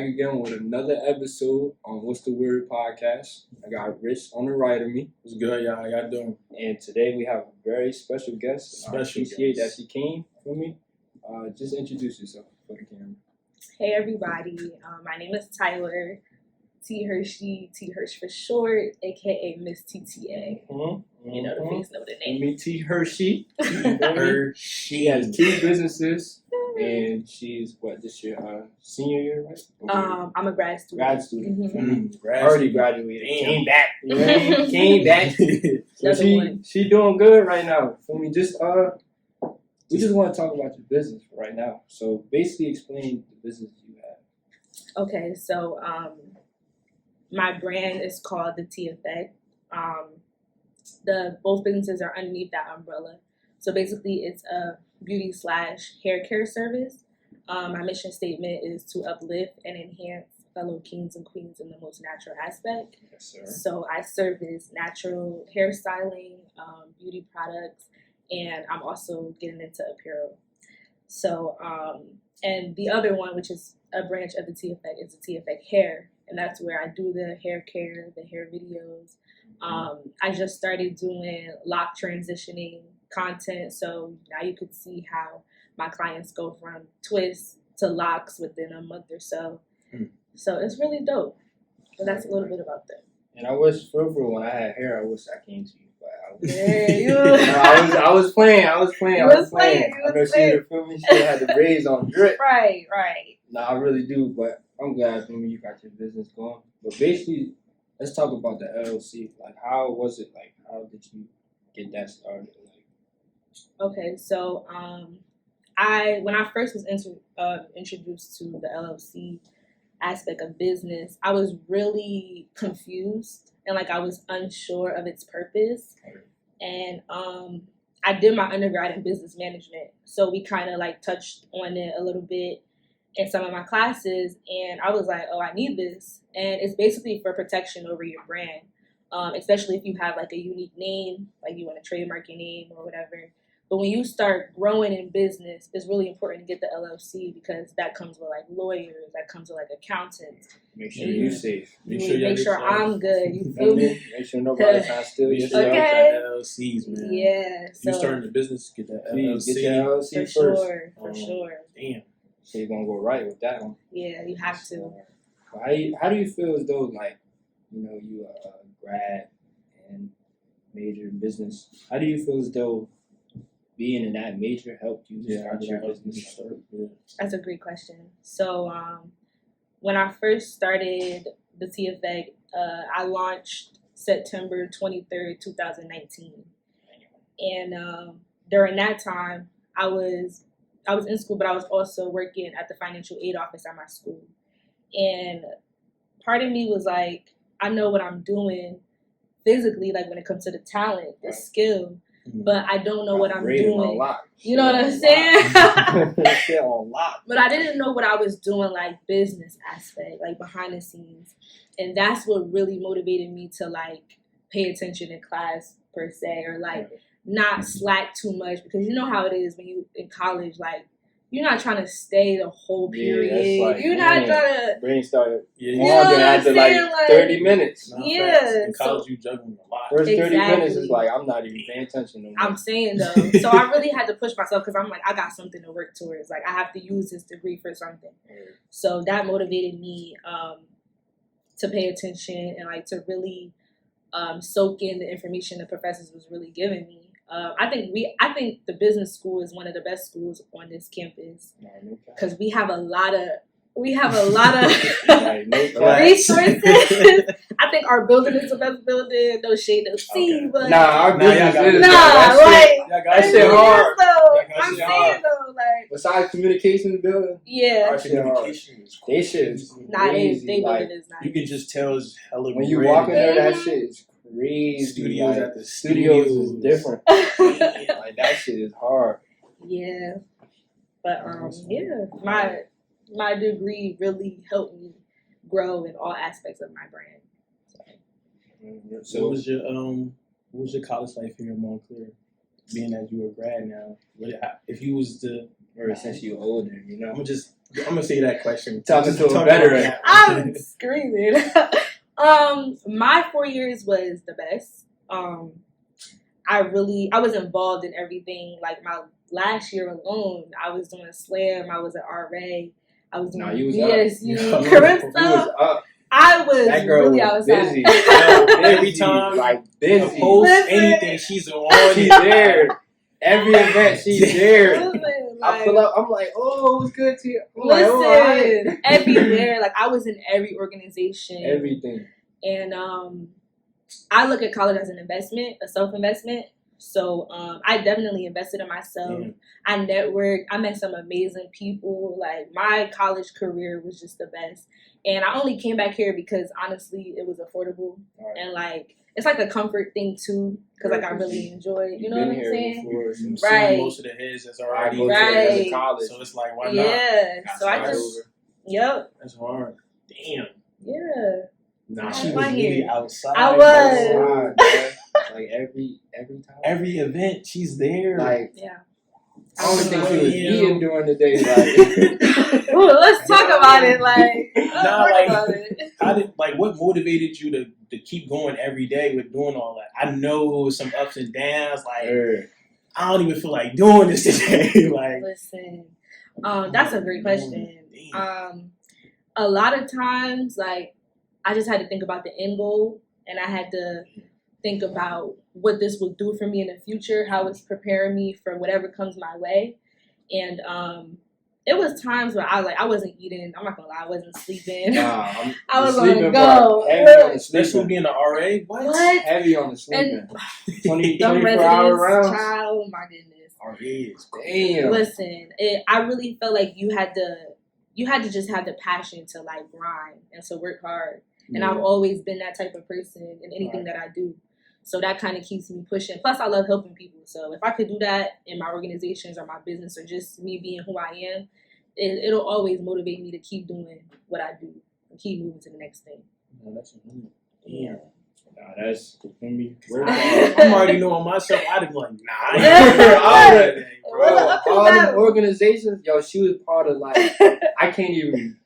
back again with another episode on What's the Word podcast. I got Rich on the right of me. What's good, y'all? How y'all doing? And today we have a very special guest. I appreciate that she came for me. Just introduce yourself for the camera. Hey everybody, my name is Tyler Teehershey, Teehershey for short, aka Miss TTA. You know the face, know the name. Me, Teehershey. She has 2 businesses, and she's this year senior year, right? I'm a grad student. Grad student. Mm-hmm. Already graduated. Damn. Came back. You know, came back. So she doing good right now. For me, we just want to talk about your business right now. So basically, explain the business you have. Okay, so my brand is called the T Effect. Both businesses are underneath that umbrella. So basically, it's a beauty/hair care service. My mission statement is to uplift and enhance fellow kings and queens in the most natural aspect. Yes, sir. So I service natural hairstyling, beauty products, and I'm also getting into apparel. So, and the other one, which is a branch of the T Effect, is the T Effect Hair. And that's where I do the hair care, the hair videos. I just started doing lock transitioning content. So now you could see how my clients go from twists to locks within a month or so. So it's really dope. So that's a little bit about that. And I wish, for when I had hair, I wish I came to you. Yeah, I was playing. I know she would feel me. She had the braids on drip. Right. No, I really do, but I'm glad for me you got your business going. But basically, let's talk about the LLC. Like, how was it? Like, how did you get that started? Okay, so when I first was introduced to the LLC aspect of business, I was really confused and I was unsure of its purpose. And I did my undergrad in business management, so we kind of touched on it a little bit in some of my classes, and I was like, oh, I need this. And it's basically for protection over your brand, especially if you have a unique name, you want to trademark your name or whatever. But when you start growing in business, it's really important to get the LLC because that comes with lawyers, that comes with accountants. Make sure you're safe. Make sure I'm good. You feel me? Make sure nobody's trying to steal your stuff. Okay. LLCs, man. Yeah. So you starting the business, get that LLC. Get your LLC for sure. Damn. So you're gonna go right with that one. Yeah, you have to. How do you feel as though you are a grad and major in business? How do you feel as though being in that major helped you start your business? That's a great question. So when I first started the T Effect, I launched September 23rd, 2019. And during that time, I was in school, but I was also working at the financial aid office at my school. And part of me was I know what I'm doing physically, when it comes to the talent, the skill, but I don't know what I'm doing. You know what I'm saying? But I didn't know what I was doing, business aspect, behind the scenes. And that's what really motivated me to pay attention in class per se, or not slack too much, because you know how it is when you in college, you're not trying to stay the whole period. You're not trying to brain started after 30 minutes. Yeah. In college, you juggling a lot. First 30 minutes is I'm not even paying attention no more. I'm saying though, so I really had to push myself because I'm I got something to work towards. I have to use this degree for something. So that motivated me to pay attention and to really soak in the information the professors was really giving me. I think the business school is one of the best schools on this campus because we have a lot of resources. I think our building is the best building. No shade, no tea, but our business is that shit hard. I'm saying though, besides communications building, our communication is cool. They shit is crazy. They building is nice. You can just tell it's hella when you walk in there, that shit is crazy. Studios at the studios is different. That shit is hard. Yeah, but my degree really helped me grow in all aspects of my brand. So what was your college life here in Montclair? Being that you were a grad now, if you was to, or since you're older, I'm gonna just I'm gonna say that question. Talking to a Talk veteran. about that. I'm screaming. My 4 years was the best. I was involved in everything. Like my last year alone, I was doing slam. I was an RA. I was doing BSU. Calypso. I was that girl really was outside. busy. Every time, like busy. Post Listen. anything, she's on She's it. there. Every event, she's there. Listen, I pull up. I'm like, oh, what's good to you? I'm Listen, like, oh, all right. everywhere. Like I was in every organization. Everything. And I look at college as an investment, a self-investment. So I definitely invested in myself. Yeah. I networked. I met some amazing people. Like my college career was just the best. And I only came back here because honestly, it was affordable. Right. And like it's like a comfort thing too, because like I really enjoy it. You know what I'm saying? Before, You've Right. seen most of the heads that's already go to Right. another college. So it's like, why not? Yeah. So I That's just, yep. That's hard. Damn. Yeah. Nah, I she was like really it. outside. I was. Outside, man. Like every time. Every event, she's there. Like Yeah. I only think she was Yeah. eating during the day. Like Ooh, let's talk about it. Like, let's Nah, talk like- about it. How did, like, what motivated you to keep going every day with doing all that? I know it was some ups and downs. Like, I don't even feel like doing this today. Like, Listen, that's a great question. A lot of times, like, I just had to think about the end goal, and I had to think about what this would do for me in the future, how it's preparing me for whatever comes my way. And it was times where I wasn't eating. I'm not gonna lie, I wasn't sleeping. I was on the go. Heavy on the especially sleeping. being an RA. What? Heavy on the sleeping. 24 Dumb hour residents, rounds. child. Oh my goodness. RA is Damn. Listen, I really felt like you had to just have the passion to like grind and to work hard. And I've always been that type of person in anything that I do. So that kind of keeps me pushing. Plus, I love helping people. So if I could do that in my organizations or my business or just me being who I am, it'll always motivate me to keep doing what I do and keep moving to the next thing. No, that's damn. Nah, that's for me. I'm already knowing myself. I'd be like, nah. I ain't Yeah. doing that today, Bro, bro. all them organizations, yo, she was part of like I can't even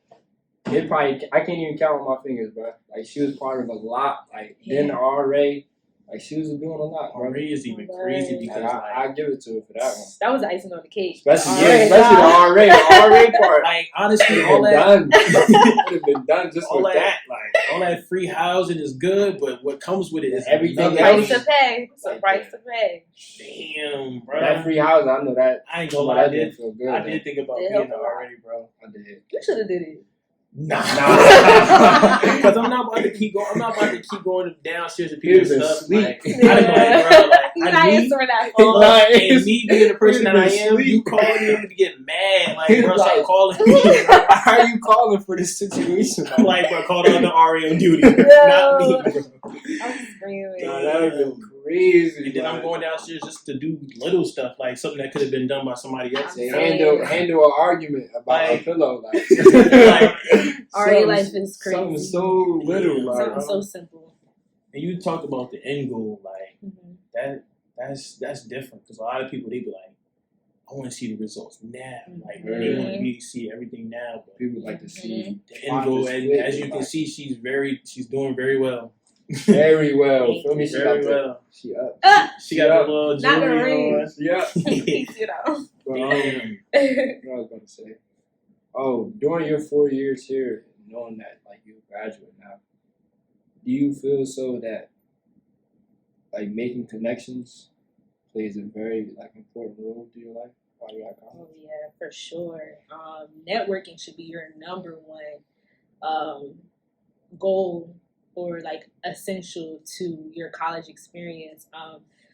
count on my fingers, bro. Like she was part of a lot. Like then the RA, like she was doing a lot, bro. RA is even crazy because Like, like, I give it to her for that one. That was the icing on the cake. Especially RA. the RA part. like honestly, It all would that. have been done. It would have been done just all with that, that. like all that free housing is good, but what comes with it is Everything another Price else. to pay. It's a Like price that. to pay. Damn, bro. That free house, I know that. I ain't gonna But lie, that didn't feel good. I did think about It being helped there a lot. already, bro. I did. You should have did it. Nah, because I'm not about to keep going. I'm not about to keep going downstairs and He people's was stuff. asleep. Like, I didn't like, bro, like, You're I not need answering that He's phone. not and me being the person that I He am, was you asleep. calling me to get mad. Like, He bro, was stop like- calling me. Why are you calling for this situation? I'm like, bro, call the other RA on duty, not me, bro. I'm screaming. Nah, that would have been crazy. And then I'm going downstairs just to do little stuff, like something that could have been done by somebody else. to Yeah. handle an argument about a Like- pillow. Like, Like, RA life is crazy. Something so little. Yeah. Like, Something so simple. and you talked about the end goal, like Mhm. that's different because a lot of people they be like, I want to see the results now, like Mhm. they want to be see everything now. But people like to see the end goal, and as you can see, she's doing very well. very well. Feel me? She Very got the- well. She up. She got Yeah. the little Not the jewelry ring. on. Yeah. You know. But, Damn. what I was going to say. Oh, during your 4 years here, knowing that like you're a graduate now, do you feel so that like making connections plays a very like important role to your life while you're at college? Oh yeah, for sure. Networking should be your number one goal or like essential to your college experience.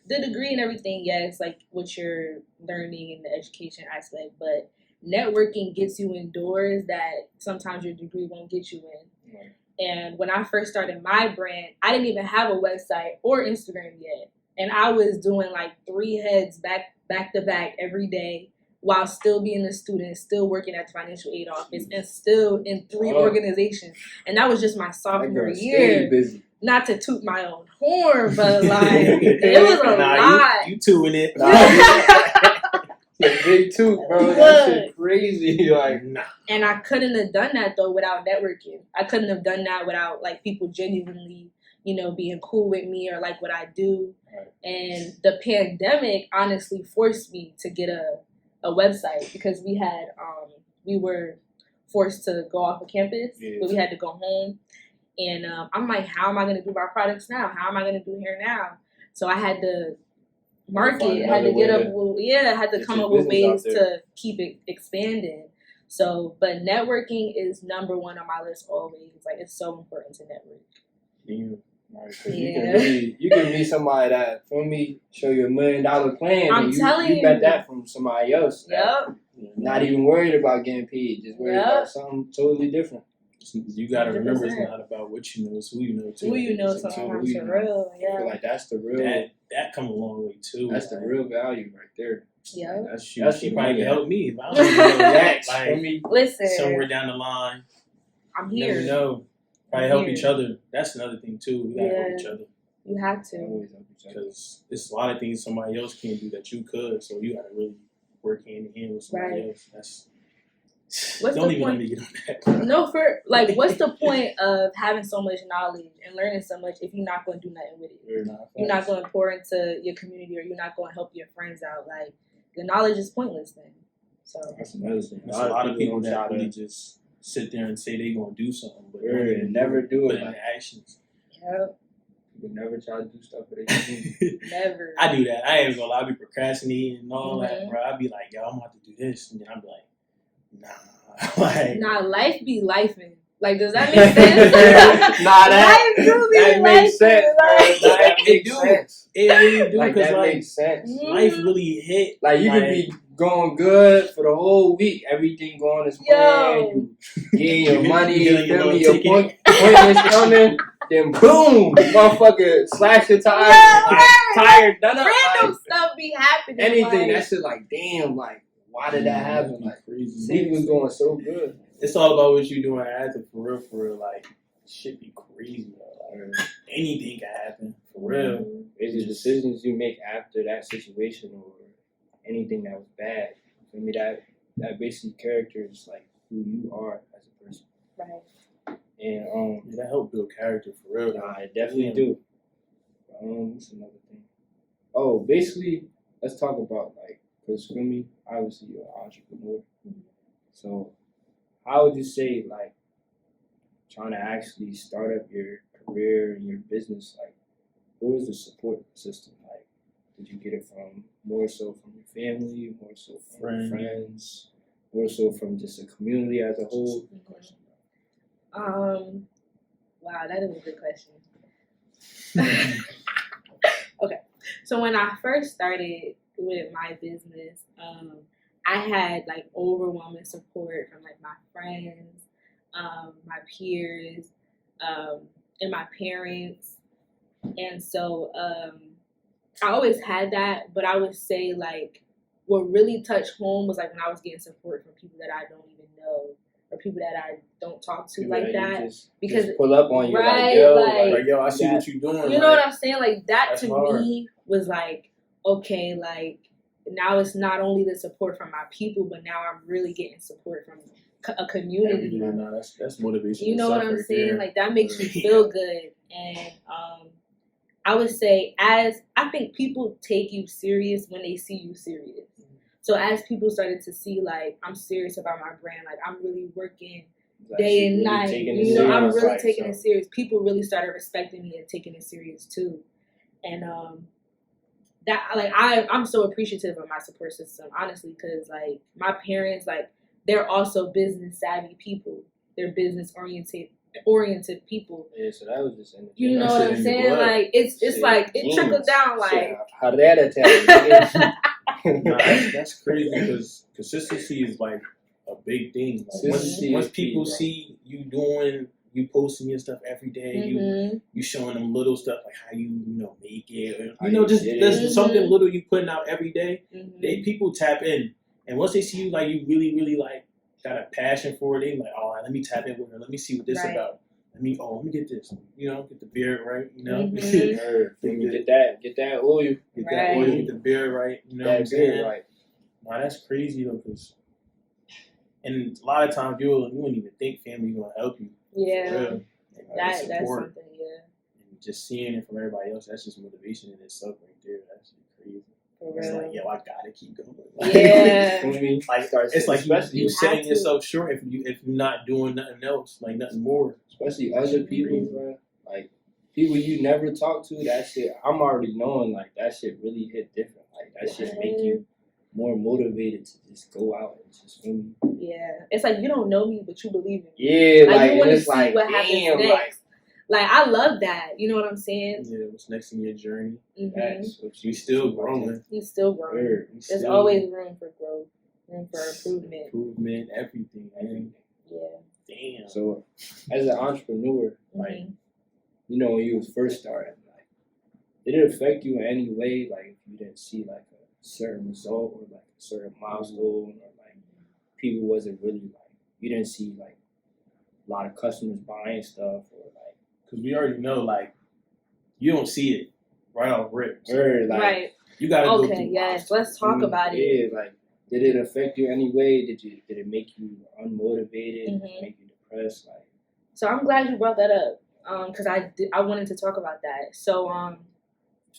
The degree and everything, yes, like what you're learning in the education aspect, but networking gets you in doors that sometimes your degree won't get you in. Right. And when I first started my brand, I didn't even have a website or Instagram yet. And I was doing like 3 heads back to back every day while still being a student, still working at the financial aid office, and still in 3 organizations. And that was just my That sophomore girl year. stayed busy. Not to toot my own horn, but like it was a Nah, lot. you two in it. It's a big tooth, bro. That shit crazy. Like, nah. And I couldn't have done that though without networking. I couldn't have done that without like people genuinely, being cool with me or like what I do. Right. And the pandemic honestly forced me to get a website because we were forced to go off of campus, but we had to go home. And I'm like, how am I going to do my products now? How am I going to do hair now? So I had to market, had to had to come up with ways to keep it expanding. So, but networking is number one on my list always. Like, it's so important to network. You can meet somebody that, for me, show you $1 million plan. I'm telling you. You met that from somebody else. Yep. Not even worried about getting paid, just worried about something totally different. You gotta remember, it's not about what you know, it's who you know too. Who you know, sometimes for real. Yeah. I feel like that's the real. That come a long way too. That's the real value right there. Yeah. That's she probably can help me if I don't know that. Like, listen, somewhere down the line, I'm here. You never know. Probably help each other. That's another thing too. We gotta help each other. You have to. Because there's a lot of things somebody else can't do that you could. So you gotta really work hand in hand with somebody else. Don't even let me get on that. No, what's the point of having so much knowledge and learning so much if you're not going to do nothing with it? You're not going to pour into your community, or you're not going to help your friends out. Like, the knowledge is pointless then. So that's another thing. There's a lot of people that really just sit there and say they're going to do something, but they never do it. Put in actions. Yep. People never try to do stuff for their community. Never. I do that. I ain't gonna lie. I be procrastinating and all that, bro. I be like, yo, I'm about to do this, and then I'm like, nah, life be lifing. Like, does that make sense? That makes sense. It really do. Like, that makes sense. Life really hit. Like, you could be going good for the whole week. Everything going as planned. You getting your money, your appointments coming. Then boom, motherfucker, slash your tire. Tire done up. Random stuff be happening. Anything. That shit like, damn, like, why did that happen? Like, crazy. Was going so good. It's all about what you doing after, for real. Like, shit be crazy. Like, anything can happen, for real. It's the decisions you make after that situation or anything that was bad. For me, that basically characters like who you are as a person. Right. And that help build character for real. Nah, it definitely do. What's another thing? Oh, basically, let's talk about like, because for me, obviously you're an entrepreneur. Mm-hmm. So, how would you say like trying to actually start up your career and your business? Like, what was the support system like? Did you get it from more so from your family, more so from friends, more so from just the community as a whole? Wow, that is a good question. Okay, so when I first started with my business, I had like overwhelming support from like my friends, my peers, and my parents, and so I always had that. But I would say like what really touched home was like when I was getting support from people that I don't even know, or people that I don't talk to like that, because just pull up on you, right? Like yo, I see what you're doing. You know what I'm saying? Like that to me was like, okay, like now it's not only the support from my people, but now I'm really getting support from a community. No, that's motivation. You know what I'm saying? There. Like that makes you feel good, and I would say I think people take you serious when they see you serious. So as people started to see, like, I'm serious about my brand, like, I'm really working day and night, I'm really taking it serious. People really started respecting me and taking it serious, too. And I'm so appreciative of my support system, honestly, because, like, my parents, like, they're also business-savvy people. They're business-oriented people. Yeah, so that was just you know what I'm saying? Like, it's like, it trickles down, like. How did that tell Nah, that's crazy because consistency is like a big thing. Like once people see you posting your stuff every day, you showing them little stuff like how you make it, or, just there's something little you putting out every day. People tap in, and once they see you like you really like got a passion for it, they like, all right, let me tap in with her. Let me see what this is about. Let me get this. Get the beard right. Get that oil. Get that oil. Get the beard right. That beard right. Nah, that's crazy though, because and a lot of times you wouldn't even think family gonna help you. Yeah, that's support. something. Yeah, And just seeing it from everybody else, that's just motivation in itself right there. That's crazy. for It's real. like, yo, I gotta keep going. Like, Yeah. like it's like you setting yourself short if you're not doing nothing else, like nothing more. Especially other people, bro. Like people you never talk to, that shit. I'm already knowing like that shit really hit different. Like that shit make you more motivated to just go out and just feel me. Yeah, it's like you don't know me, but you believe in me. Yeah, like you want to it's see like, what happens next. Like I love that. You know what I'm saying? Yeah, what's next in your journey? Mm-hmm. You still growing. You still growing. There's always room for growth, room for improvement. Improvement, everything, man. Yeah. Damn. So, as an entrepreneur, like you know, when you was first starting, like did it affect you in any way? Like if you didn't see like a certain result or like a certain milestone, or like people wasn't really like you didn't see like a lot of customers buying stuff, or like because we already know like you don't see it right off rip. So like, right. You gotta go through. Okay. Yes. Let's talk about it. Yeah. Like did it affect you in any way? Did it make you unmotivated? Did it make you depressed? Like. So I'm glad you brought that up. Because I wanted to talk about that. So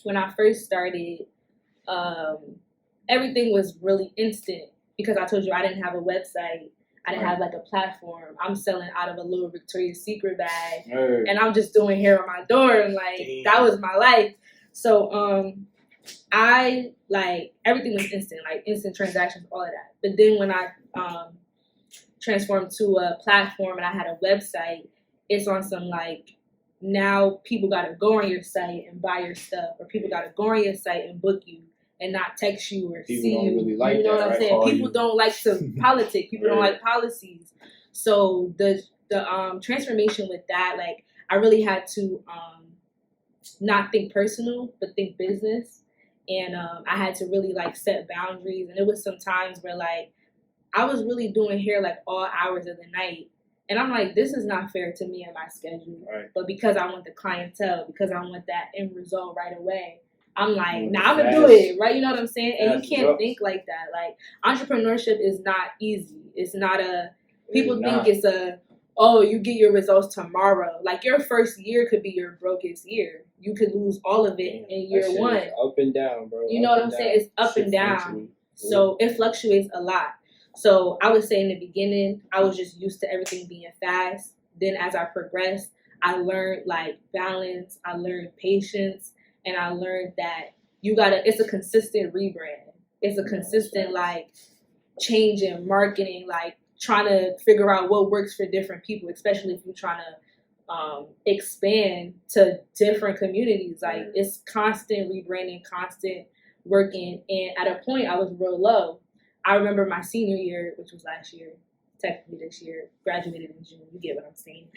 when I first started, everything was really instant because I told you I didn't have a website. I didn't have like a platform. I'm selling out of a little Victoria's Secret bag, and I'm just doing hair on my dorm. Like that was my life. So I like everything was instant, like instant transactions, all of that. But then when I transformed to a platform and I had a website, it's on some like now people gotta go on your site and buy your stuff, or people gotta go on your site and book you and not text you or people see don't you. Really like you know that, what I'm right? saying? People don't like to politic. People don't like policies. So the transformation with that, like I really had to not think personal but think business, and I had to really like set boundaries. And it was some times where like I was really doing hair like all hours of the night. And I'm like, this is not fair to me and my schedule. Right. But because I want the clientele, because I want that end result right away, I'm like, I'm going to do it, right? You know what I'm saying? And you can't think like that. Like, entrepreneurship is not easy. It's not people think it's you get your results tomorrow. Like, your first year could be your brokest year. You could lose all of it in year one. Up and down, bro. You know what I'm saying? It's up and down. So it fluctuates a lot. So I would say in the beginning, I was just used to everything being fast. Then as I progressed, I learned like balance, I learned patience, and I learned that it's a consistent rebrand. It's a consistent like change in marketing, like trying to figure out what works for different people, especially if you're trying to expand to different communities. Like it's constant rebranding, constant working. And at a point I was real low. I remember my senior year, which was last year, technically this year, graduated in June. You get what I'm saying.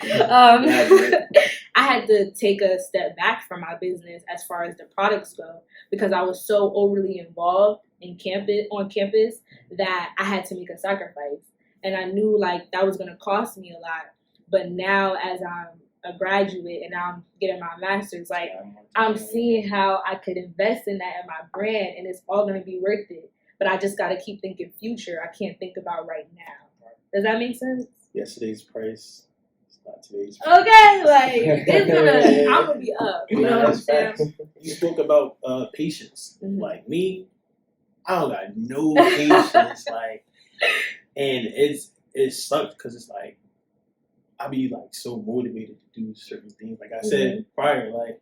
I had to take a step back from my business as far as the products go because I was so overly involved on campus that I had to make a sacrifice. And I knew like that was going to cost me a lot. But now as I'm a graduate and now I'm getting my master's, like I'm seeing how I could invest in that in my brand, and it's all going to be worth it. But I just got to keep thinking future. I can't think about right now. Does that make sense? Yesterday's price is not today's price. Okay, like I'm gonna be up. You know what I'm saying? You spoke about patience. Mm-hmm. Like me, I don't got no patience. Like, and it sucks because it's like I be like so motivated to do certain things. Like I said prior, like,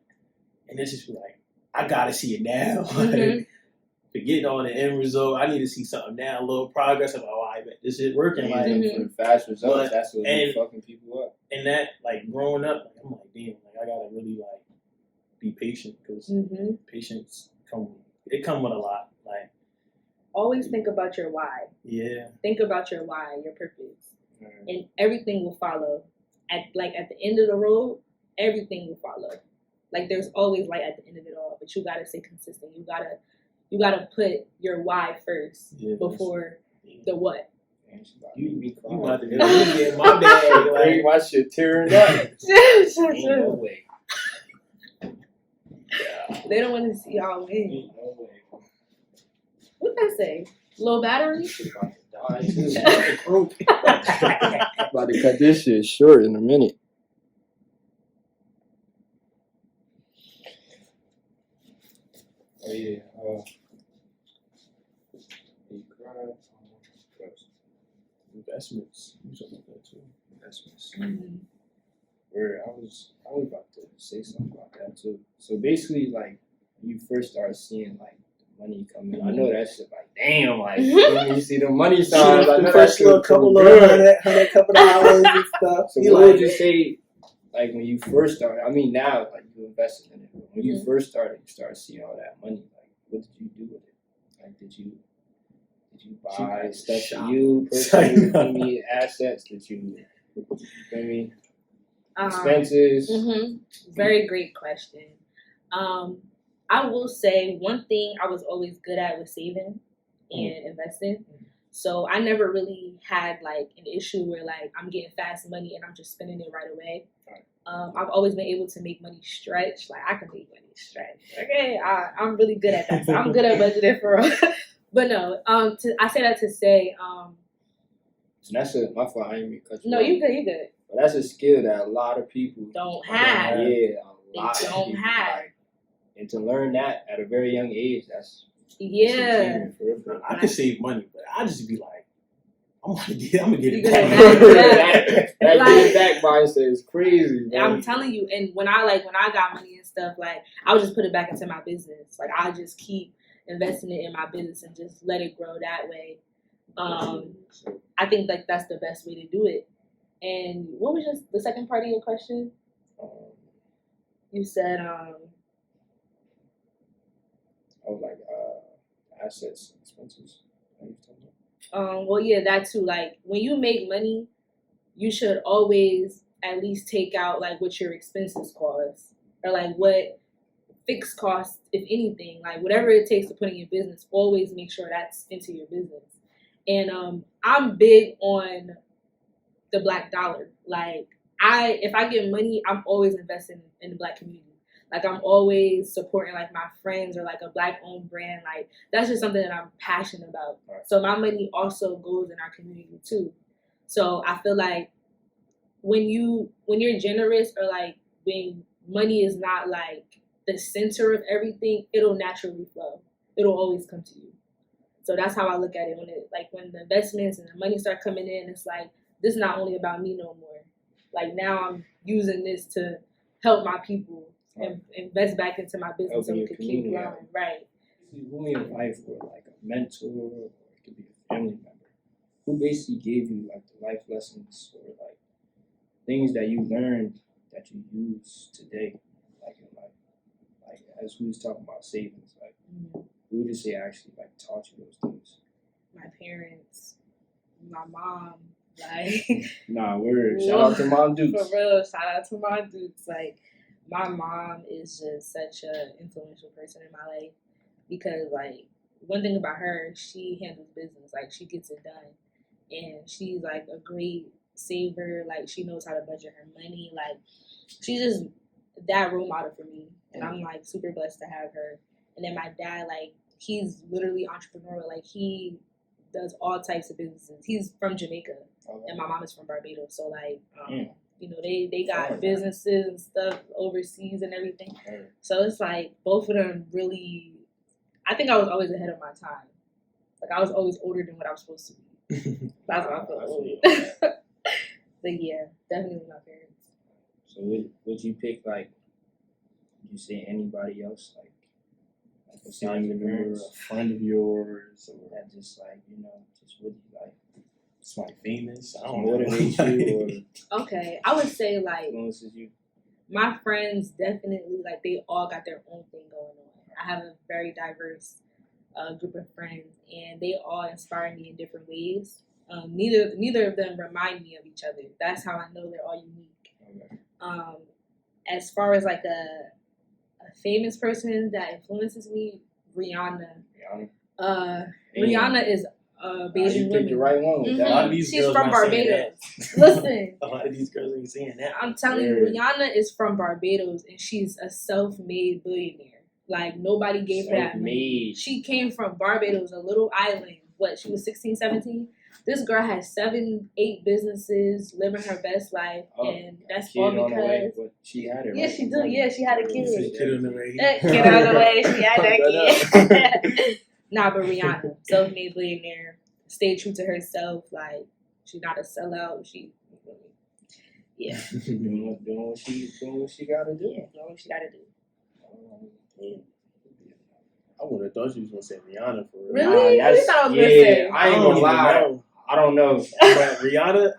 and it's just like I gotta see it now. Like, forgetting all the end result, I need to see something now, a little progress. I'm like, oh, I bet this is working. Like, for the fast results, that's what fucking people up. And that, like, growing up, like, I'm like, damn, like, I gotta really, like, be patient because patience come with a lot. Like, always think about your why. Yeah. Think about your why, your purpose, and everything will follow. At the end of the road, everything will follow. Like, there's always light at the end of it all, but you gotta stay consistent. You gotta put your why first before the what. You about to get my bag. Like, my shit tearing up. No way. They don't want to see y'all win. No way. What did I say? Low battery? About to die too. About to cut this shit short in a minute. Oh yeah. Investments. You something like that too. Investments. Mm-hmm. Where I was about to say something about that too. So basically, like you first start seeing like the money coming. I know that shit. Like damn, like when you see the money signs, I know that shit little couple of hundred couple of hours and stuff. So what would you say? Like when you first started, I mean now, like you invested in it. But when you first started, you started seeing all that money. Like, what did you do with it? Like, did you buy stuff for you personally? I mean, assets? Did you? I mean, expenses. Very great question. I will say one thing I was always good at was saving and investing. So I never really had like an issue where like I'm getting fast money and I'm just spending it right away. I've always been able to make money stretch. Like I can make money stretch. Okay, I'm really good at that. So I'm good at budgeting for real. But no, I say that to say, so that's my fault. I didn't mean to cut you. No, off. you good. But that's a skill that a lot of people don't have. Yeah, a lot they of don't people have. Like, and to learn that at a very young age, that's yeah. I can save money, but I just be like, I'm gonna get it back. That like, back mindset is crazy. Bro. I'm telling you, and when I got money and stuff, like I would just put it back into my business. Like I just keep investing it in my business and just let it grow that way. I think like that's the best way to do it. And what was just the second part of your question? You said like assets, expenses. Well, yeah, that too. Like when you make money, you should always at least take out like what your expenses cost, or like what fixed costs, if anything, like whatever it takes to put in your business. Always make sure that's into your business. And I'm big on the Black dollar. Like if I get money, I'm always investing in the Black community. Like I'm always supporting like my friends or like a Black owned brand. Like that's just something that I'm passionate about. Right. So my money also goes in our community too. So I feel like when you're generous, or like when money is not like the center of everything, it'll naturally flow. It'll always come to you. So that's how I look at it. When the investments and the money start coming in, it's like this is not only about me no more. Like now I'm using this to help my people. And invest back into my business so it could keep growing. Right. Who in your life, or like a mentor, or it could be a family member, who basically gave you like the life lessons or like things that you learned that you use today, like in life, like as we was talking about savings, like who would you say actually like taught you those things? My parents, my mom, like. Nah, word. Shout out to Mom Dukes. For real, shout out to Mom Dukes, like. My mom is just such an influential person in my life because, like, one thing about her, she handles business. Like, she gets it done. And she's, like, a great saver. Like, she knows how to budget her money. Like, she's just that role model for me. And I'm, like, super blessed to have her. And then my dad, like, he's literally entrepreneurial. Like, he does all types of businesses. He's from Jamaica. Okay. And my mom is from Barbados. So, like, you know, they got businesses and stuff overseas and everything. So it's like both of them really, I think I was always ahead of my time. Like I was always older than what I was supposed to be. That's what I feel old. But yeah, definitely my parents. So would you pick like, would you say anybody else like a family member, a friend of yours, or that just like, you know, just really like, somebody famous, I don't motivate you or okay, I would say like influences you. My friends definitely like they all got their own thing going on. I have a very diverse group of friends, and they all inspire me in different ways. Neither of them remind me of each other. That's how I know they're all unique. Okay. As far as like a famous person that influences me, Rihanna. Rihanna is Bayesian women. The right one with that. A lot of these She's girls from not Barbados. Listen, a lot of these girls ain't saying that. I'm telling you, Rihanna is from Barbados, and she's a self-made billionaire. Like nobody gave her that money. She came from Barbados, a little island, she was 16, 17. This girl has 7, 8 businesses, living her best life, and that's all because she had it. Yeah, right? she do. Yeah, she had a kid. Kid on the way. Kid on the way. She had that kid. Nah, but Rihanna, self-made billionaire, stayed true to herself. Like she's not a sellout. Yeah. doing what she gotta do. Yeah, doing what she gotta do. Yeah. I would have thought you was gonna say Rihanna for real. Really? What you thought I was gonna say? I ain't gonna lie. I don't know. But Rihanna,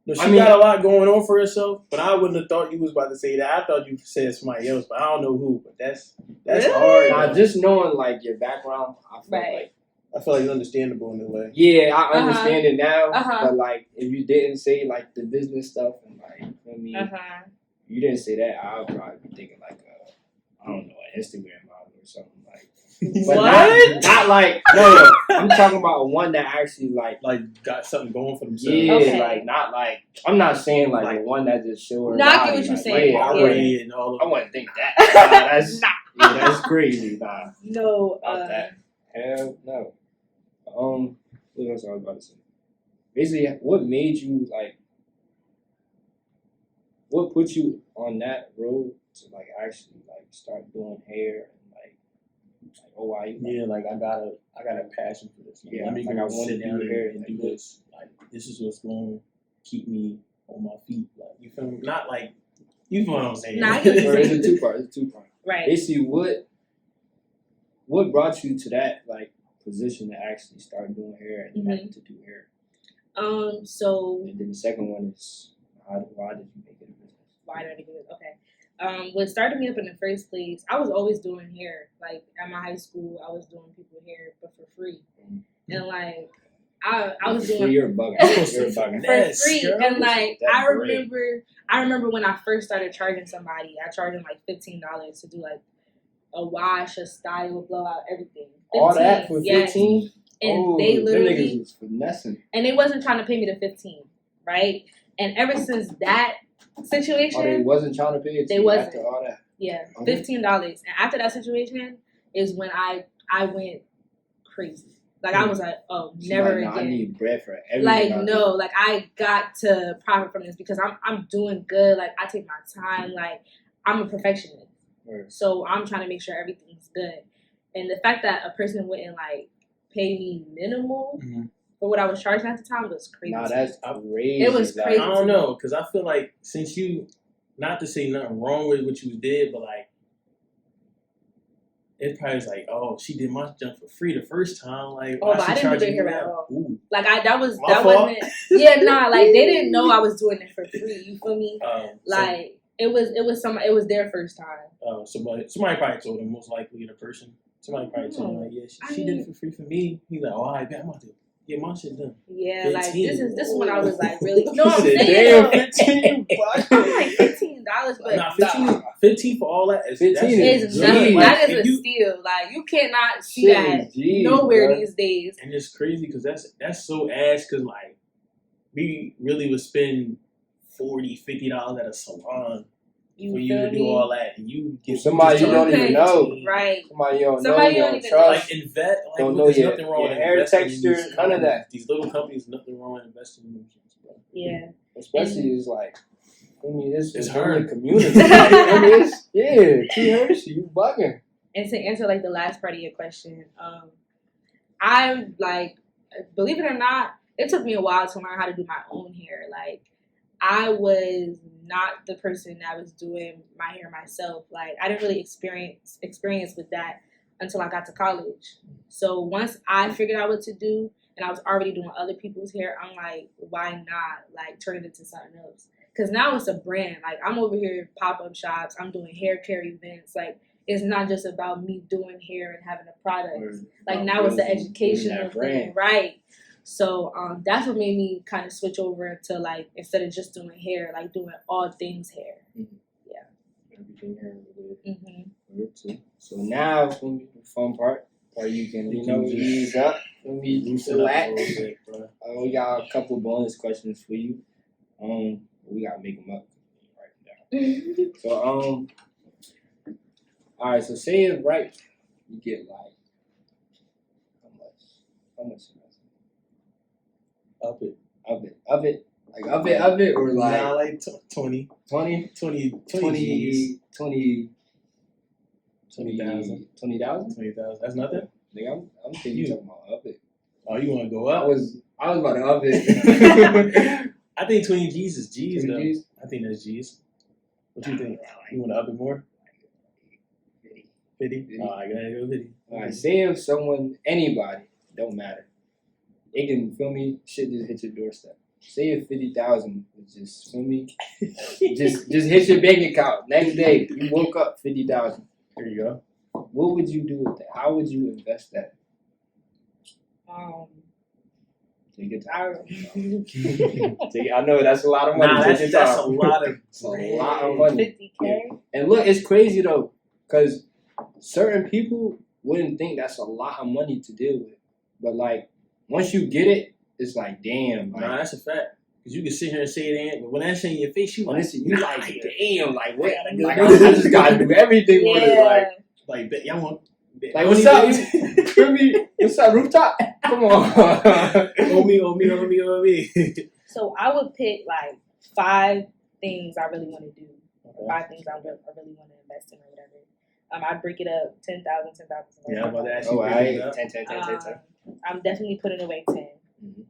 she got a lot going on for herself, but I wouldn't have thought you was about to say that. I thought you said somebody else, but I don't know who. But that's Really? hard. Nah, just knowing like your background, I feel like it's understandable in a way. Yeah, I understand it now. Uh-huh. But like, if you didn't say like the business stuff and like, you didn't say that, I would probably be thinking like, I don't know, an Instagram model or something like. But What? not like no. I'm talking about one that actually like got something going for themselves. Yeah, Okay. like not like I'm not saying like one that just showed. No, I get what you're saying. I wouldn't think that. That's crazy. Nah. No. About that. Hell no. What else I was about to say? Basically, what made you like? What put you on that road to like actually like start doing hair and like I got a passion for this. Yeah, let me like go I want sit to down do hair and do this. Like this is what's going to keep me on my feet. Like you feel me? Not like you feel what I'm saying. Nah, I get what you're saying. It's a two part. Right. Basically, what brought you to that like position to actually start doing hair and having to do hair? So. And then the second one is why did you make it a business? Why did I do it? Okay. What started me up in the first place, I was always doing hair. Like at my high school, I was doing people hair, but for free. And like I was doing you're bugging. You're bugging. For free. Girl. And like That's I remember when I first started charging somebody, I charged them like $15 to do like a wash, a style, a blowout, everything. 15, all that for 15? And they literally them niggas was finessing. And they wasn't trying to pay me the 15, right? And ever since that situation, they wasn't trying to pay it. They wasn't. After all that. Yeah, Okay. $15. And after that situation is when I went crazy. Like I was like, oh, never again. I need bread for everything. Like no, like I got to profit from this because I'm doing good. Like I take my time. Like I'm a perfectionist, so I'm trying to make sure everything's good. And the fact that a person wouldn't like pay me minimal for what I was charging at the time was crazy. Nah, that's crazy. It was crazy. I don't know, because I feel like since you, not to say nothing wrong with what you did, but like, it probably was like, oh, she did my jump for free the first time. Like, oh, but I didn't do it here at all. Ooh. Like that fault. wasn't. Yeah, nah. Like they didn't know I was doing it for free. You feel me? Like it was their first time. Somebody probably told him, most likely the person. Somebody probably told him like, yeah, she did it for free for me. He's like, oh, I bet I'm about to get my shit done. Yeah, 15. like this is when I was like really. No, I'm saying damn, 15. I'm like $15, but 15 for all that. 15 is nothing. That is a steal. Like you cannot see that nowhere these days. And it's crazy because that's so ass. Because like we really would spend $40, $50 at a salon. For you to do all that, and you get somebody you don't even know, right? Somebody you don't know, you don't even trust. Like invest, like don't know there's nothing wrong with hair texture, none of that. These little companies, nothing wrong with investing in them, bro. Yeah, especially it's like, I mean, it's her community. Teehershey, you bugging. And to answer like the last part of your question, I'm like, believe it or not, it took me a while to learn how to do my own hair. Like, I was not the person that was doing my hair myself. Like, I didn't really experience with that until I got to college. So once I figured out what to do, and I was already doing other people's hair, I'm like, why not like turn it into something else? Because now it's a brand. Like, I'm over here pop-up shops. I'm doing hair care events. Like, it's not just about me doing hair and having a product. Like, now it's the educational thing, right? So that's what made me kind of switch over to, like, instead of just doing hair, like doing all things hair. Mm-hmm. Yeah. Everything hair related. So now, it's going to be the fun part where you can, ease up. We got a couple bonus questions for you. We got to make them up right now. So, all right, so say it right. You get, like, how much? How much semester? Up it. Like up it, or like nah, like 20. 20? 20,000. 20,000? 20,000. That's nothing. Nigga, I'm thinking you talking about up it. Oh, you want to go I up? was about to up it. I think 20 G's is G's 20 though. G's? I think that's G's. What you think? You want to up it more? 50? Oh, I gotta go 50. Alright, say if anybody, don't matter. They can, feel me, shit just hit your doorstep. Say if 50,000 was just, feel me, just hit your bank account. Next day, you woke up 50,000. There you go. What would you do with that? How would you invest that? Take your time. I know that's a lot of money. Nah, that's a lot of it's a lot of money. 50K. And look, it's crazy though, because certain people wouldn't think that's a lot of money to deal with. But like, once you get it, it's like, damn. Like, nah, that's a fact. Because you can sit here and say it ain't, but when that shit in your face, you like, damn, like what? Like, I just gotta do everything with it. Like, y'all want. Like, what's up? Feel me? What's up, rooftop? Come on. On me. So I would pick like 5 things I really want to do. Okay. 5 things I really want to invest in or whatever. I'd break it up 10,000. Yeah, I'm about to ask you. Oh, alright. 10. I'm definitely putting away 10. Mm-hmm.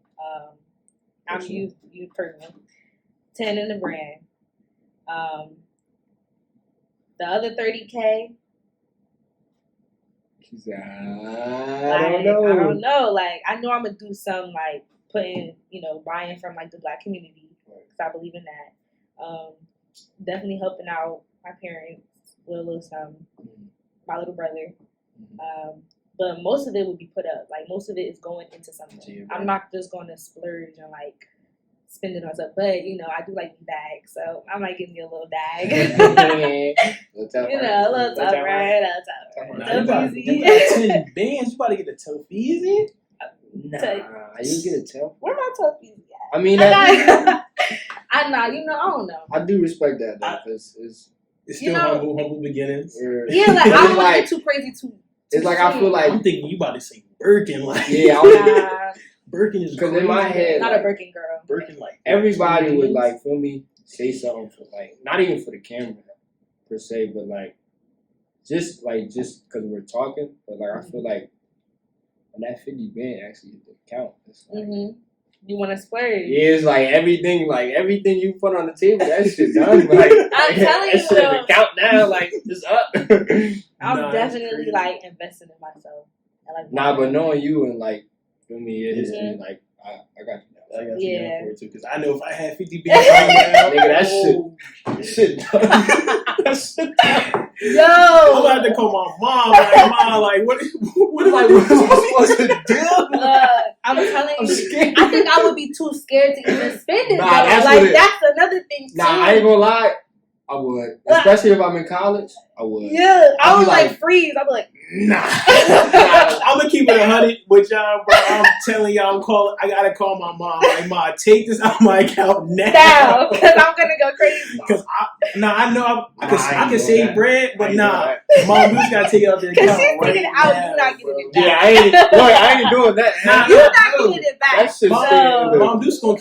I'm you personally. 10 in the brand. The other 30K. I don't know. I don't know. Like, I know I'm gonna do some like buying from like the Black community because I believe in that. Definitely helping out my parents with a little something. My little brother. But most of it would be put up. Like, most of it is going into something. I'm not just going to splurge and like spend it on stuff. But I do like bags, so I might give me a little bag. A little tough, right? You got 10 bands. You about to get a Teehershey? Nah, you get a tell. Where my Teehershey at? I mean, I don't know. I do respect that though, because it's still humble beginnings. Yeah, like I don't want to get too crazy too. It's like I feel like I'm thinking you about to say Birkin, like Birkin is because in my head, not a Birkin girl. Birkin, like everybody would like feel me say something for like not even for the camera per se, but like just because we're talking. But like I feel like when that 50 band actually hit the count, it's like, you want to splurge? Yeah, it's like everything you put on the table, that shit done. Like I'm telling you, the count now, like it's up. I'm definitely like investing in myself. But knowing you and like feel me, it is like I got you. I got you down for it too, because I know if I had 50 bands right now, nigga, that shit done. That shit done. Yo, I'm about to call my mom. Like, what am I supposed to do? I'm telling you, scared. I think I would be too scared to even spend it. That's another thing too. Nah, I ain't gonna lie. I would, especially if I'm in college. I would. Yeah, I would like freeze. I'd be like, nah. I'm gonna keep it 100 with y'all, bro. I'm telling y'all, I gotta call my mom. Like, Ma, take this out of my account now, because I'm gonna go crazy. Because I know I can save bread, but Mom, you just gotta take it out the account. Because she's taking it out, you're not getting it back. Yeah, I ain't doing that. You're not getting it back. That shit. Mom Deuce gonna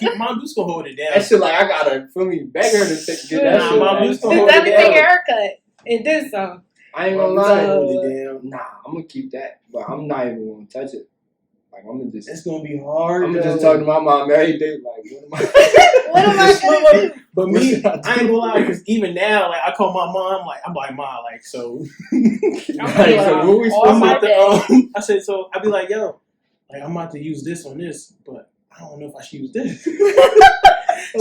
hold it down. That shit like I gotta feel me beg her to get that shit. Mom Deuce gonna hold let it me down. take a haircut and do some. I ain't gonna lie. Hold it down. Nah, I'm gonna keep that, but I'm not even gonna touch it. Like I'm gonna just. It's gonna be hard. I'm gonna just talk to my mom every day. Like, what am I gonna do? But me, I ain't gonna lie, because even now, like I call my mom, I'm like, Ma, like so. I said, so I'd be like, yo, like I'm about to use this on this, but I don't know if I should use this.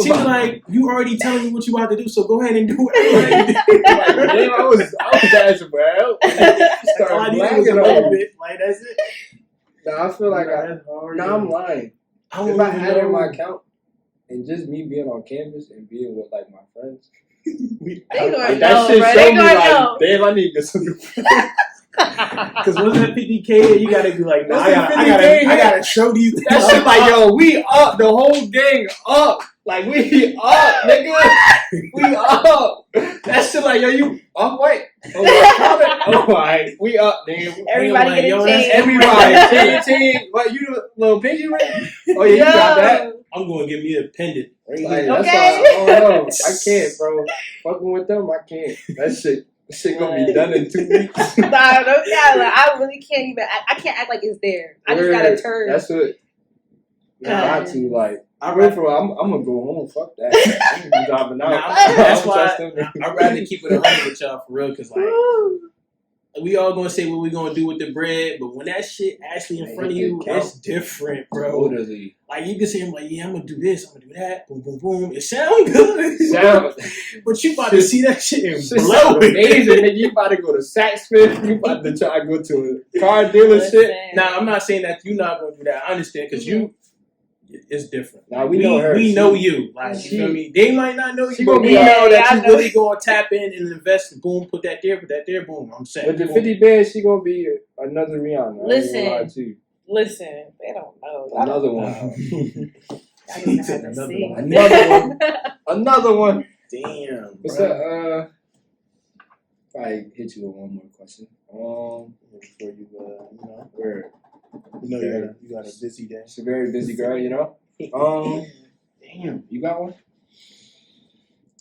She was like, you already telling me what you about to do, so go ahead and do it. Damn, I was asking for help. Start blagging a little bit, like that's it. Nah, I feel like I'm lying. If I had it in my account and just me being on campus and being with like my friends, that shit showed me like, damn, I need this. Because wasn't that 50K? You gotta be like, no, I gotta show these. That shit like, yo, we up, the whole gang up. Like, we up, nigga. We up. That shit like, yo, you up, wait. Alright, we up, nigga. Everybody like, get yo, a that's chain. Everybody, chain. What, you the little pinky ring? Oh, yeah, you got that. I'm going to give me a pendant. Right Like, here. that's Okay. why, I don't know. I can't, bro. Fucking with them, I can't. That shit gonna be done in 2 weeks. Nah, no cap. Like, I really can't even. I can't act like it's there. I just gotta turn. That's what. God. Not to like. I I'm gonna go home. Fuck that. I'm gonna be dropping out. That's I don't why trust them. I'd rather keep it 100 with y'all for real, because like we all gonna say what we gonna do with the bread, but when that shit actually in front of you, it's different, bro. Totally. Like you can say, I'm like, yeah, I'm gonna do this, I'm gonna do that, boom, boom, boom. It sounds good, but you about to see that shit and blow it. Amazing, nigga. You about to go to Saks Fifth. You about to try to go to a car dealership. Now, I'm not saying that you're not gonna do that. I understand, because it's different. Now we know her. We know you. Like, you feel me? They might not know you, but we be know that you really gonna tap in and invest. Boom, put that there, boom. I'm saying. With the 50 bands, she gonna be another Rihanna. Listen, they don't know. Another one. Another one. Damn. What's that? If I hit you with one more question. Before you, where you got a busy day. She's a very busy girl, you know. Damn, you got one?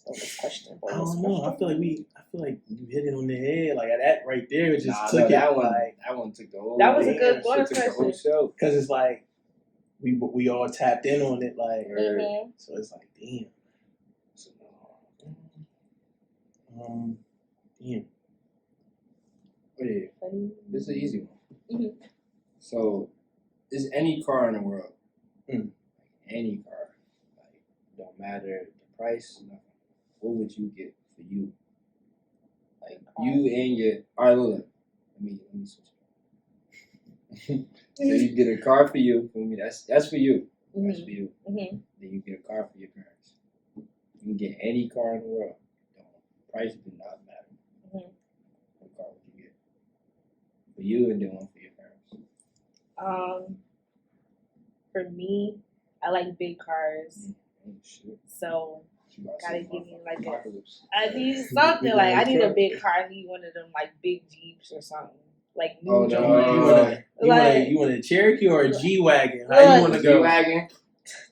Question. I don't know. I feel like you hit it on the head. Like that right there, it just took it. That one took the whole. That was a good bonus question. Because it's like we all tapped in on it. Like, so it's like, damn. Damn. Wait, this is an easy one. Mm-hmm. So, is any car in the world, any car, like, don't matter the price, nothing, what would you get for you? Like, you and your, alright, look, let me switch. So you get a car for you, that's for you. That's for you. Mm-hmm. Then you get a car for your parents. You can get any car in the world. Price do not matter. Mm-hmm. What car would you get? For you and then one for your parents. For me, I like big cars. Shit. So gotta give me like apocalypse. I need something like I need a big car. I need one of them like big Jeeps or something. Like new Jeeps. You want a Cherokee or a G-Wagon? How you want to go? G-Wagon?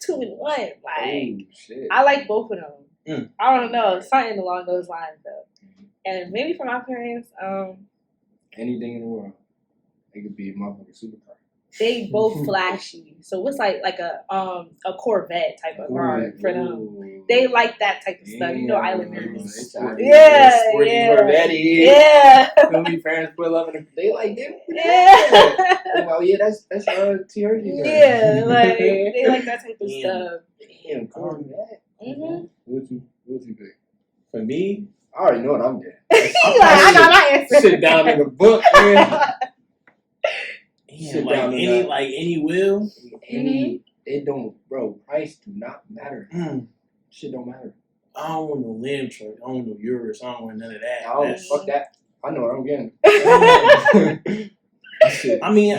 2 in 1. Like, shit. I like both of them. I don't know. Something along those lines, though. And maybe for my parents, anything in the world. It could be a motherfucking supercar. They both flashy. So what's like a Corvette type of car for them. They like that type of stuff. You know, Islanders. Yeah. Yeah. Feel me? Parents put love in them. They like them. Yeah. Well, yeah, that's Teehershey. Yeah, like they like that type of stuff. Damn, Corvette. What you pick? For me, I already know what I'm getting. I got my answer. Sit down in the book, man. Any will. It don't, bro. Price do not matter. Shit don't matter. I don't want no lamb truck. I don't want no Urus. I don't want none of that. I don't fuck that. I know what I'm getting. I mean,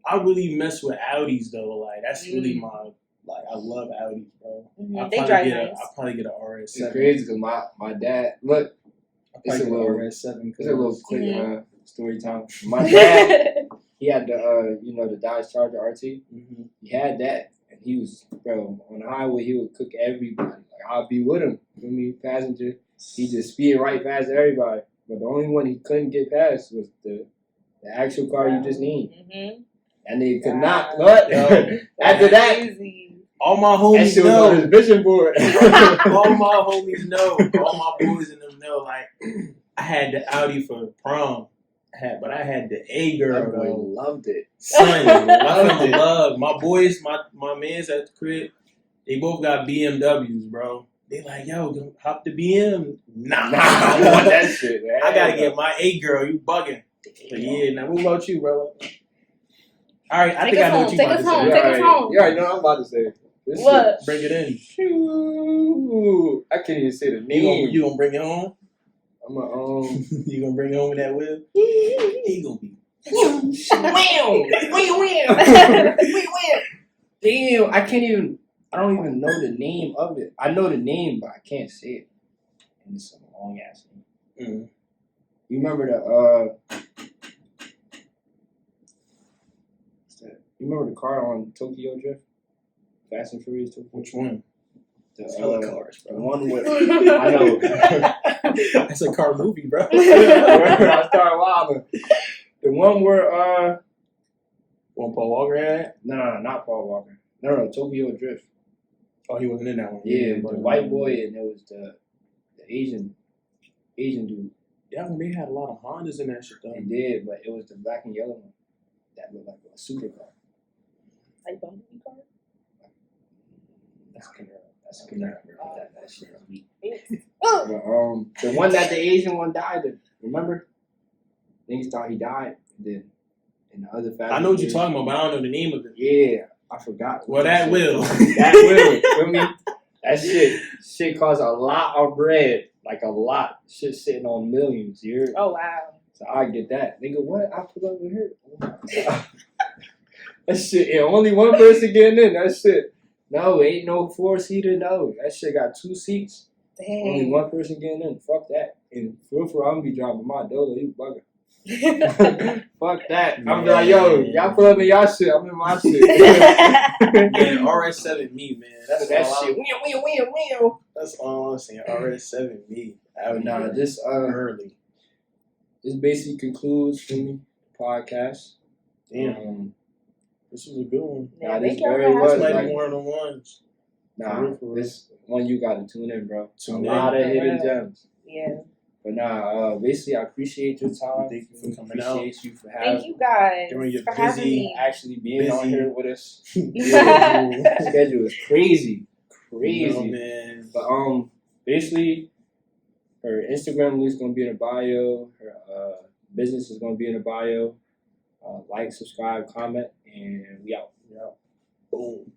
I really mess with Audis though. Like that's really my. Like I love Audis, bro. They drive nice. I'll probably get an RS7. It's crazy because my dad look. It's a little RS7. It's a little quick story time. My dad, he had the Dodge Charger RT. He had that, and he was, bro, on the highway. He would cook everybody. Like I'll be with him. You know me, passenger. He just speed right past everybody. But the only one he couldn't get past was the actual car you just need. And they could not. What? After that. Crazy. All my homies that know. Was on his vision board. All my homies know. All my boys in them know. Like, I had the Audi for prom. But I had the A girl. That boy loved it. Son, I fell in love. My boys, my mans at the crib, they both got BMWs, bro. They like, yo, hop the BM. Nah, I don't want that shit, man. I gotta get my A girl. You bugging. But yeah, now what about you, bro? All right, I think I know what you about to say. Take us home. You already know what I'm about to say. This what? Shit. Bring it in. Shoot. I can't even say the name. You gonna bring it home? I'm gonna You gonna bring it home with that whip? He gonna be. Damn, I don't even know the name of it. I know the name, but I can't say it. and it's a long ass name. Mm-hmm. You remember you remember the car on Tokyo Drift? Fast and Furious Tokyo. Which one? The hella cars, bro. The one with I know. That's a car movie, bro. I started wilding. The one where One Paul Walker had? No, not Paul Walker. No, Tokyo Drift. Oh, he wasn't in that one. Yeah, the white boy and there was the Asian dude. Yeah, they had a lot of Hondas in that shit though. They did, but it was the black and yellow one that looked like a supercar. Like Bumblebee car? That's Canaro. That's Canaro. That shit is weak. Oh. But, the one that the Asian one died in, remember? Niggas thought he died, and then in the other Fast I know what you're talking about, but I don't know the name of it. Yeah, I forgot. Well, that will. That will. Feel me? That shit costs a lot of bread. Like a lot. Shit sitting on millions, you heard? Oh, wow. So I get that. Nigga, what? I put over here. That shit, and only one person getting in. That shit. No, ain't no 4-seater, no. That shit got 2 seats. Dang. Only one person getting in. Fuck that. And for real, I'm gonna be driving my Dolo. You bugging. Fuck that. I'm be like, yo, y'all pull up in y'all shit. I'm in my shit. Man, RS7 me, man. That's that all shit. Wheel. That's all I'm saying. RS7 me. Nah, this early. This basically concludes for me the podcast. Damn. This was a good one. Nah, this Thank y'all very for much This might like be one of the ones. nah. For real. This one you gotta tune in, bro. Tune a in. lot of For hidden real. gems. Yeah. But nah, basically I appreciate your time. Thank you for coming out. Appreciate you for Thank having you guys During your for having busy me. actually being on Busy. here with us. Yeah. Schedule is crazy. You know, man. But basically her Instagram link is gonna be in the bio. Her business is gonna be in the bio. Like, subscribe, comment, and we out. Boom.